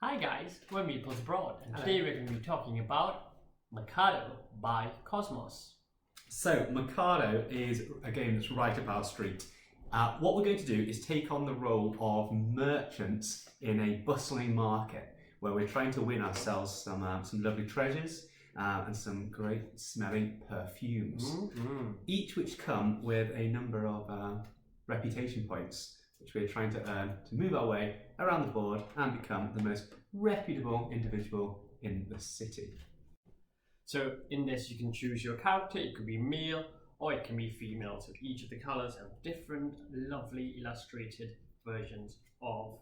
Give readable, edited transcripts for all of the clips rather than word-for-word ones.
Hi guys, we're Meeples Abroad, and today we're going to be talking about Mercado by Cosmos. So Mercado is a game that's right up our street. What we're going to do is take on the role of merchants in a bustling market where we're trying to win ourselves some lovely treasures and some great smelling perfumes, each which come with a number of reputation points, which we're trying to earn to move our way around the board and become the most reputable individual in the city. So in this you can choose your character. It could be male or it can be female, so each of the colours have different lovely illustrated versions of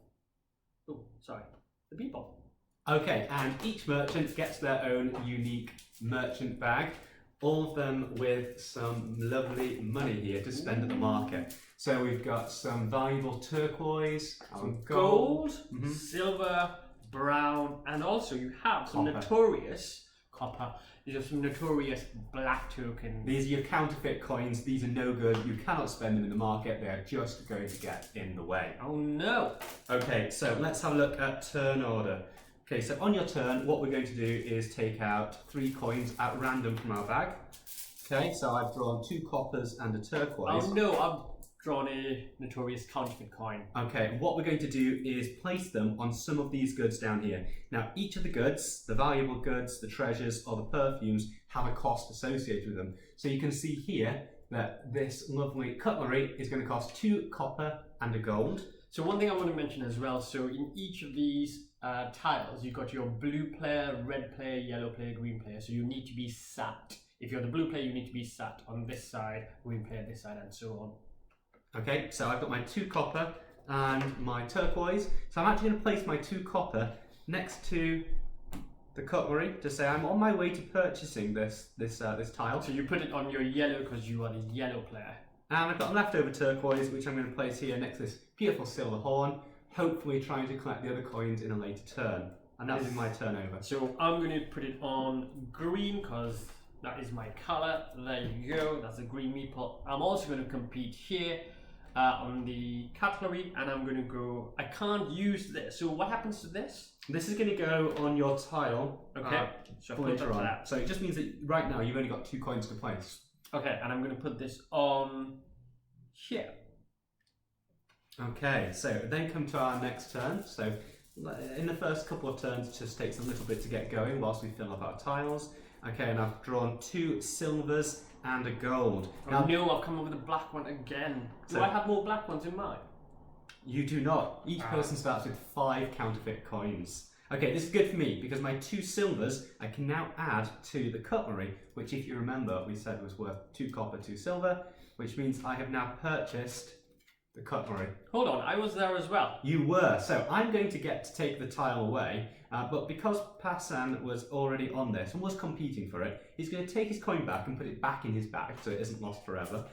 the people. Okay, and each merchant gets their own unique merchant bag, all of them with some lovely money here to spend at the market. So we've got some valuable turquoise, some gold, silver, brown, and also you have some notorious copper. These are some notorious black tokens. These are your counterfeit coins. These are no good. You cannot spend them in the market. They are just going to get in the way. Oh no! Okay, so let's have a look at turn order. Okay, so on your turn, what we're going to do is take out 3 coins at random from our bag. Okay, so I've drawn 2 coppers and a turquoise. Oh no, I've drawn a notorious counterfeit coin. Okay, and what we're going to do is place them on some of these goods down here. Now, each of the goods, the valuable goods, the treasures, or the perfumes, have a cost associated with them. So you can see here that this lovely cutlery is going to cost 2 copper and a gold. So one thing I want to mention as well, so in each of these tiles, you've got your blue player, red player, yellow player, green player. So you need to be sat. If you're the blue player, you need to be sat on this side, green player this side, and so on. Okay, so I've got my 2 copper and my turquoise. So I'm actually going to place my 2 copper next to the cutlery to say I'm on my way to purchasing this tile. So you put it on your yellow because you are the yellow player. And I've got a leftover turquoise, which I'm going to place here next to this beautiful silver horn, hopefully trying to collect the other coins in a later turn. And that is my turn over. So I'm going to put it on green because that is my colour. There you go, that's a green meeple. I'm also going to compete here on the cutlery, and I'm going to go, I can't use this. So what happens to this? This is going to go on your tile so later on. So it just means that right now you've only got 2 coins to place. Okay, and I'm going to put this on here. Okay, so then come to our next turn. So in the first couple of turns, it just takes a little bit to get going whilst we fill up our tiles. Okay, and I've drawn 2 silvers and a gold. Now, no, I've come up with a black one again. Do I have more black ones in mine? You do not. Each person starts with 5 counterfeit coins. Okay, this is good for me because my 2 silvers I can now add to the cutlery, which, if you remember, we said was worth 2 copper, 2 silver, which means I have now purchased the cutlery. Hold on, I was there as well. You were. So I'm going to get to take the tile away, but because Passan was already on this and was competing for it, he's going to take his coin back and put it back in his bag so it isn't lost forever.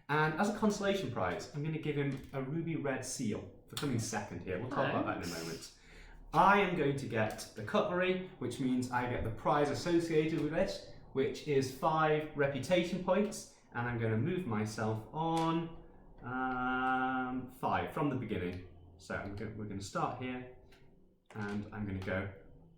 And as a consolation prize, I'm going to give him a ruby red seal for coming second here. We'll talk about that in a moment. I am going to get the cutlery, which means I get the prize associated with it, which is 5 reputation points, and I'm going to move myself on 5 from the beginning. So we're going to start here, and I'm going to go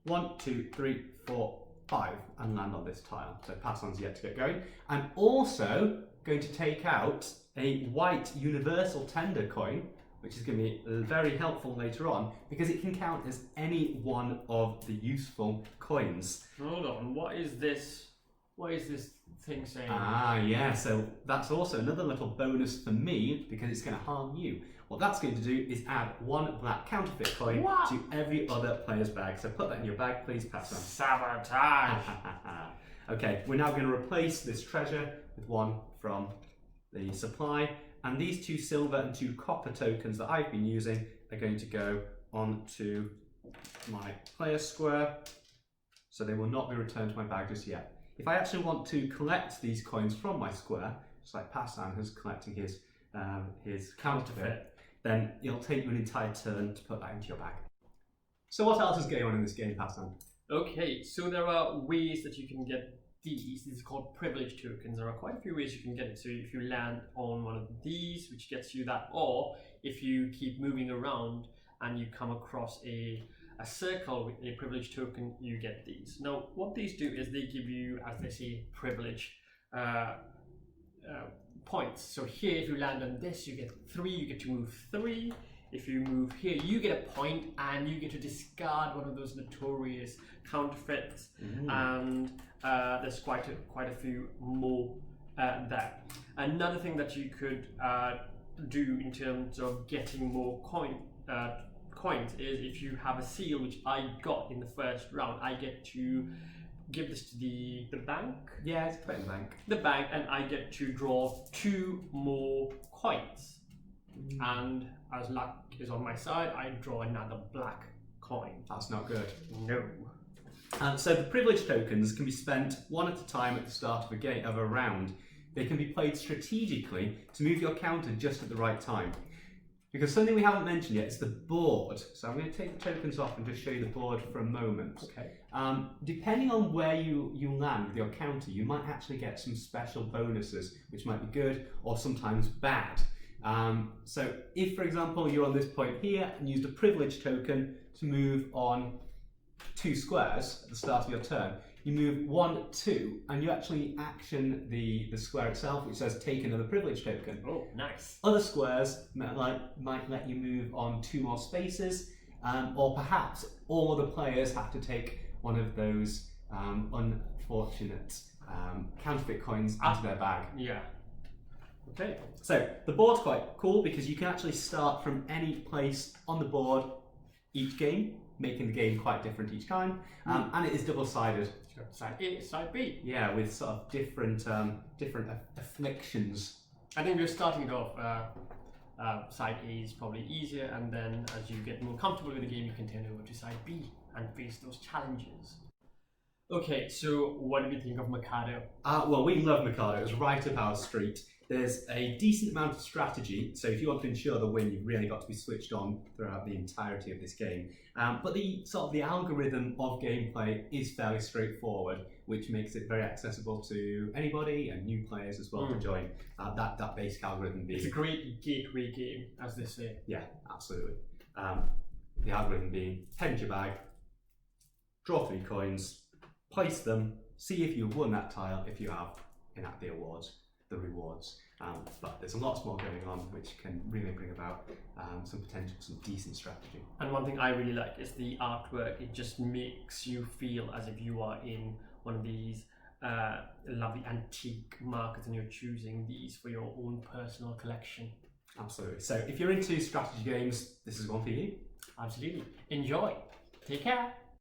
1, 2, 3, 4, 5, and land on this tile. So Passan's yet to get going. I'm also going to take out a white universal tender coin, which is going to be very helpful later on because it can count as any one of the useful coins. Hold on, what is this? What is this thing saying? Ah, yeah, so that's also another little bonus for me because it's going to harm you. What that's going to do is add 1 black counterfeit coin to every other player's bag. So put that in your bag, please, Passan. Sabotage! Okay, we're now going to replace this treasure with 1 from the supply. And these 2 silver and 2 copper tokens that I've been using are going to go onto my player square, so they will not be returned to my bag just yet. If I actually want to collect these coins from my square, just like Passan who's collecting his counterfeit, then it'll take you an entire turn to put that into your bag. So what else is going on in this game, Passan? Okay, so there are ways that you can get these is called privilege tokens. There are quite a few ways you can get it. So if you land on one of these, which gets you that, or if you keep moving around and you come across a a circle with a privilege token, you get these. Now, what these do is they give you, as they say, privilege points. So here, if you land on this, you get 3, you get to move 3. If you move here, you get a point and you get to discard one of those notorious counterfeits. And there's quite a few more there. Another thing that you could do in terms of getting more coins is if you have a seal, which I got in the first round, I get to give this to the bank. Yeah, it's put in the bank. The bank, and I get to draw 2 more coins. And as luck is on my side, I draw another black coin. That's not good. No. So the privilege tokens can be spent one at a time at the start of a round. They can be played strategically to move your counter just at the right time. Because something we haven't mentioned yet is the board. So I'm going to take the tokens off and just show you the board for a moment. Okay. Depending on where you land with your counter, you might actually get some special bonuses, which might be good or sometimes bad. So if, for example, you're on this point here and used a privilege token to move on 2 squares at the start of your turn, you move 1, 2, and you actually action the square itself, which says take another privilege token. Oh, nice. Other squares might let you move on 2 more spaces, or perhaps all the players have to take one of those unfortunate counterfeit coins into their bag. Yeah. Okay. So the board's quite cool because you can actually start from any place on the board each game, making the game quite different each time, and it is double-sided. Side A, side B. Yeah, with sort of different afflictions. I think we're starting it off. Side A is probably easier, and then as you get more comfortable with the game, you can turn over to side B and face those challenges. Okay, so what do you think of Mercado? Well, we love Mercado. It's right up our street. There's a decent amount of strategy, so if you want to ensure the win, you've really got to be switched on throughout the entirety of this game. But the algorithm of gameplay is fairly straightforward, which makes it very accessible to anybody and new players as well to join. That basic algorithm being... It's a great gateway game, as they say. Yeah, absolutely. The algorithm being head into your bag, draw 3 coins, place them, see if you've won that tile. If you have, enact the rewards. But there's lots more going on which can really bring about some decent strategy. And one thing I really like is the artwork. It just makes you feel as if you are in one of these lovely antique markets and you're choosing these for your own personal collection. Absolutely. So if you're into strategy games, this is one for you. Absolutely. Enjoy. Take care.